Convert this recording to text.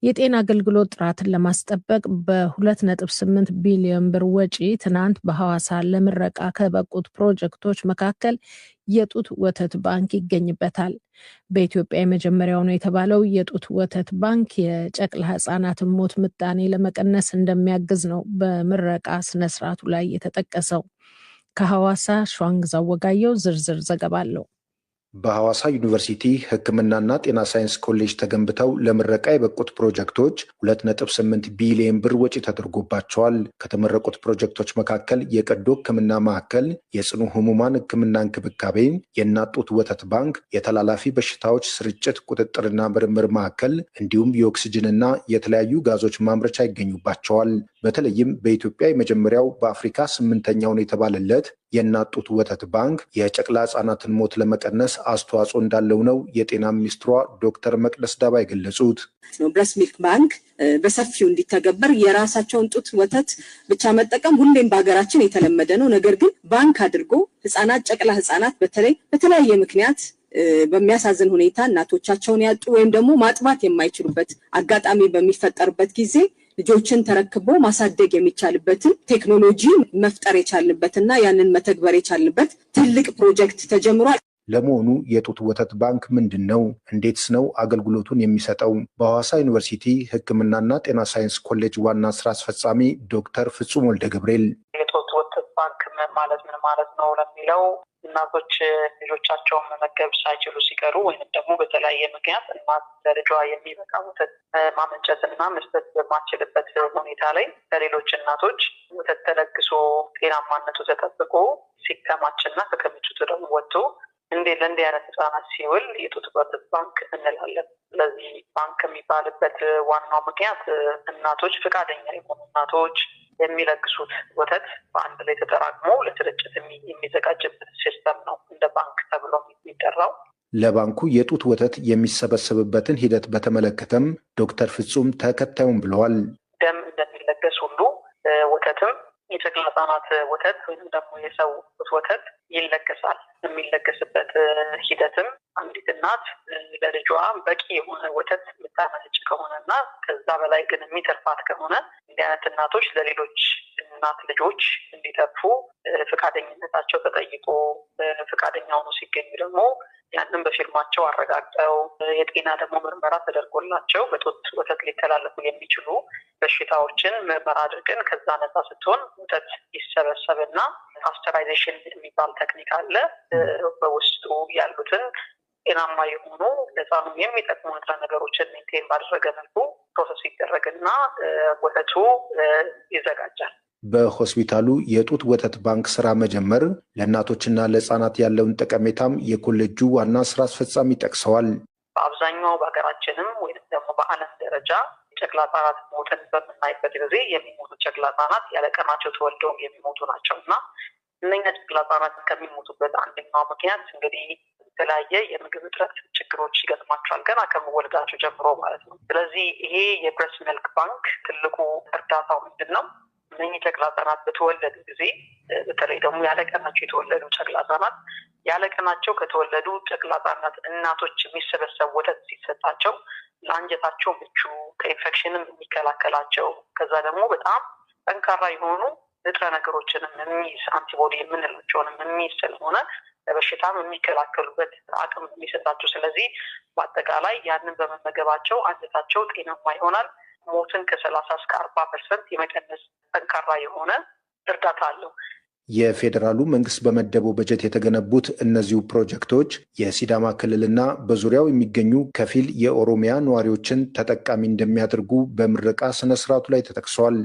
የጤና አገልግሎት ጥራትን ለማስጠበቅ በ2.8 ቢሊዮን ብር ወጪ ትናንት በሐዋሳ ለምረቃ ከበቁት ፕሮጀክቶች መካከል የጡት ወተት ባንክ ይገኝበታል። በኢትዮጵያ የመጀመሪያው ነው የተባለው የጡት ወተት ባንክ የጨቅላ ሕጻናትን ሞት ምጣኔ ለመቀነስ እንደሚያግዝ ነው በምረቃ ስነስርዓቱ ላይ የተጠቀሰው። ከሐዋሳ ሸዋንግዛው ወጋየው ዝርዝር ዘገባ አለው። በሐዋሳ ዩኒቨርሲቲ ሕክምናና ጤና ሳይንስ ኮሌጅ ተገንብተው ለምረቃ የበቁት ፕሮጀክቶች 2.8 ቢሊዮን ብር ወጪ ተደርጎባቸዋል። ከተመረቁት ፕሮጀክቶች መካከል የቀዶ ሕክምና ማዕከል፣ የጽኑ ህሙማን ሕክምና እንክብካቤ፣ የእናት ጡት ወተት ባንክ፣ የተላላፊ በሽታዎች ስርጭት ቁጥጥርና ምርምር ማዕከል እንዲሁም የኦክስጅንና የተለያዩ ጋዞች ማምረቻ ይገኙባቸዋል። በተለይም በኢትዮጵያ የመጀመሪያው በአፍሪካ 8ኛው ነው የተባለለት የእናት ጡት ወተት ባንክ የጨቅላ ህጻናትን ሞት ለመቀነስ አስተዋጽኦ እንዳለው ነው የጤና ሚኒስትሯ ዶክተር መቅደስ ዳባ የገለጹት። ብረስት ሚልክ ባንክ በሰፊው እንዲተገበር የራሳቸውን ጡት ወተት ብቻ መጠቀም ሁሌም በሀገራችን የተለመደ ነው። ነገር ግን ባንክ አድርጎ ጨቅላ ህጻናት በተለይ በተለያየ ምክንያት በሚያሳዝን ሁኔታ እናቶቻቸውን ያጡ ወይም ደግሞ ማጥባት የማይችሉበት አጋጣሚ በሚፈጠርበት ጊዜ ልጆችን ተረክቦ ማሳደግ የሚቻልበትን ቴክኖሎጂ መፍጠር የቻልንበትና ያንን መተግበር የቻልንበት ትልቅ ፕሮጀክት ተጀምሯል። ለመሆኑ የጡት ወተት ባንክ ምንድን ነው? እንዴትስ ነው አገልግሎቱን የሚሰጠው? በሐዋሳ ዩኒቨርሲቲ ሕክምናና ጤና ሳይንስ ኮሌጅ ዋና ስራ አስፈጻሚ ዶክተር ፍጹም ወልደ ገብርኤል የጡት ወተት ባንክ ምን ማለት ነው ለሚለው እናቶች ልጆቻቸውን መመገብ ሳይችሉ ሲቀሩ ወይም ደግሞ በተለያየ ምክንያት እናት ለልጇ የሚበቃ ወተት ማመንጨትና መስጠት በማትችልበት ሁኔታ ላይ ለሌሎች እናቶች ወተት ተለግሶ ጤናማነቱ ተጠብቆ ሲከማችና ከክምችቱ ደግሞ ወጥቶ ለእንዲህ አይነት ህጻናት ሲውል የጡት ወተት ባንክ እንላለን። ስለዚህ ባንክ የሚባልበት ዋናው ምክንያት እናቶች ፈቃደኛ የሆኑ እናቶች የሚለግሱት ወተት በአንድ ላይ ተጠራቅሞ ለስርጭት የሚዘጋጅበት ሲስተም ነው እንደ ባንክ ተብሎ የሚጠራው። ለባንኩ የጡት ወተት የሚሰበሰብበትን ሂደት በተመለከተም ዶክተር ፍጹም ተከታዩም ብለዋል። ደም እንደሚለገስ ሁሉ ወተትም የጨቅላ ህጻናት ወተት ወይም ደግሞ የሰው ወተት ይለገሳል። የሚለገስበት ሂደትም አንዲት እናት ለልጇ በቂ የሆነ ወተት የምታመነጭ ከሆነና ከዛ በላይ ግን የሚተርፋት ከሆነ እንዲህ አይነት እናቶች ለሌሎች እናት ልጆች እንዲተርፉ ፈቃደኝነታቸው ተጠይቆ ፈቃደኛ ሆኖ ሲገኙ ደግሞ ያንን በፊርማቸው አረጋግጠው የጤና ደግሞ ምርመራ ተደርጎላቸው በጡት ወተት ሊተላለፉ የሚችሉ በሽታዎችን ምርመራ አድርገን ከዛ ነፃ ስትሆን ወተት ይሰበሰብና ፓስቸራይዜሽን የሚባል ቴክኒክ አለ። በውስጡ ያሉትን ጤናማ የሆኑ ለህፃኑ የሚጠቅሙ ንጥረ ነገሮችን ሜንቴን ባደረገ መልኩ ፕሮሰስ ይደረግና ወተቱ ይዘጋጃል። በሆስፒታሉ የጡት ወተት ባንክ ስራ መጀመር ለእናቶችና ለህፃናት ያለውን ጠቀሜታም የኮሌጁ ዋና ስራ አስፈጻሚ ጠቅሰዋል። በአብዛኛው በሀገራችንም ወይም ደግሞ በዓለም ደረጃ ጨቅላ ህጻናት ሞትን በምናይበት ጊዜ የሚሞቱ ጨቅላ ህጻናት ያለቀናቸው ተወልደው የሚሞቱ ናቸው እና እነኛ ጨቅላ ህጻናት ከሚሞቱበት አንደኛው ምክንያት እንግዲህ የተለያየ የምግብ እጥረት ችግሮች ይገጥማቸዋል ገና ከመወለዳቸው ጀምሮ ማለት ነው። ስለዚህ ይሄ የብረስት ሚልክ ባንክ ትልቁ እርዳታው ምንድን ነው? እነኚህ ጨቅላ ህጻናት በተወለዱ ጊዜ በተለይ ደግሞ ያለቀናቸው የተወለዱ ጨቅላ ህጻናት ያለቀናቸው ከተወለዱ ጨቅላ ህጻናት እናቶች የሚሰበሰብ ወተት ሲሰጣቸው ለአንጀታቸው ምቹ ከኢንፌክሽንም የሚከላከላቸው ከዛ ደግሞ በጣም ጠንካራ የሆኑ ንጥረ ነገሮችንም የሚይዝ አንቲቦዲ የምንላቸውንም የሚይዝ ስለሆነ ለበሽታም የሚከላከሉበት አቅም የሚሰጣቸው። ስለዚህ በአጠቃላይ ያንን በመመገባቸው አንጀታቸው ጤናማ ይሆናል። ሞትን ከ30 እስከ 40% የመቀነስ ጠንካራ የሆነ እርዳታ አለው። የፌዴራሉ መንግስት በመደበው በጀት የተገነቡት እነዚሁ ፕሮጀክቶች የሲዳማ ክልልና በዙሪያው የሚገኙ ከፊል የኦሮሚያ ነዋሪዎችን ተጠቃሚ እንደሚያደርጉ በምረቃ ስነስርዓቱ ላይ ተጠቅሰዋል።